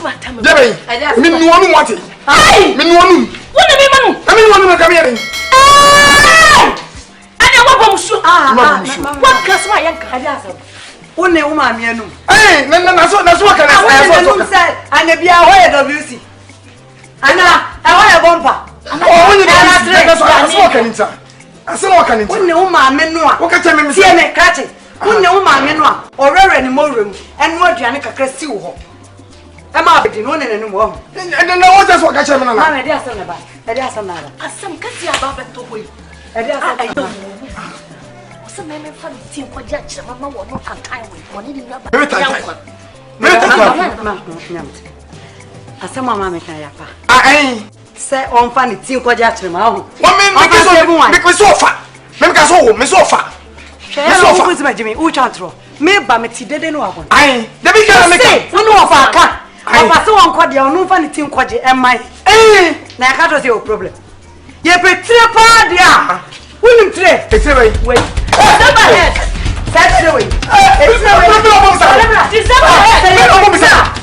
Jebe, me no one want it. Aye, me no one. What do you mean? I mean, one come here. I want to shoot. What class my young Kadiasa? One woman, you know. Hey, that's what can I say. And if you are aware of Lucy, Anna, I want a bumper. Oh, when you that's what can inside. I said, what can it? One woman, men know what can tell me, see me catching. One woman, men know, or rare in more room, and what Janica Crest you. I'm out in one and one. And then I was just what I tell me. I dare some about. I dare some other. As some catchy about it to wait. I dare I don't. Some men from Team Quajach, Mamma will not have time with money in your back. Some mamma can yapa. I say on funny Team Quajach. What mean because so far? Miss Sofa. So who's my Jimmy? Who chantro? Me by me didn't know. Aye, the big girl make one of our car. I pass on quad your no funny Team Quaji and my. Eh, now I can't see your problem. You pay 3 pounds, yeah. William Trey, it's a way. Wait, that's the way. It's no way.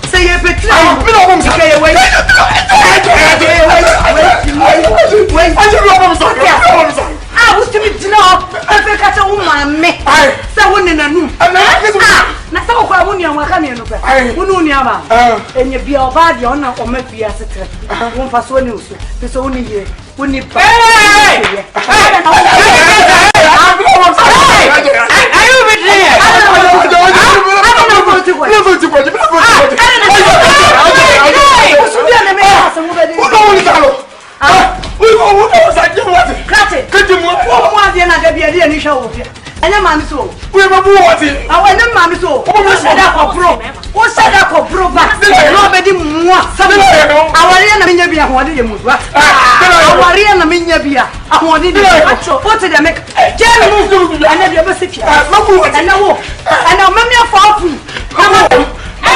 Say you pay 3 pounds. Wait. I was to meet now. I think I saw woman me. Someone in a room. Na saw kwa wuni ya wakani eno pe. Wunu ni ama. Enye bia obadi ona o me bia setre. Won fa so ni usu. Pe so wuni ye. Wuni pa. And a man so we were watching. I went a man so set up bro. What set up bro? Nobody more. Our Riana Bia wanted you move. Our Riana Minya, I wanted to what did I make? Jerry, I never ever sit here. And I walk. And I'm a fountain. I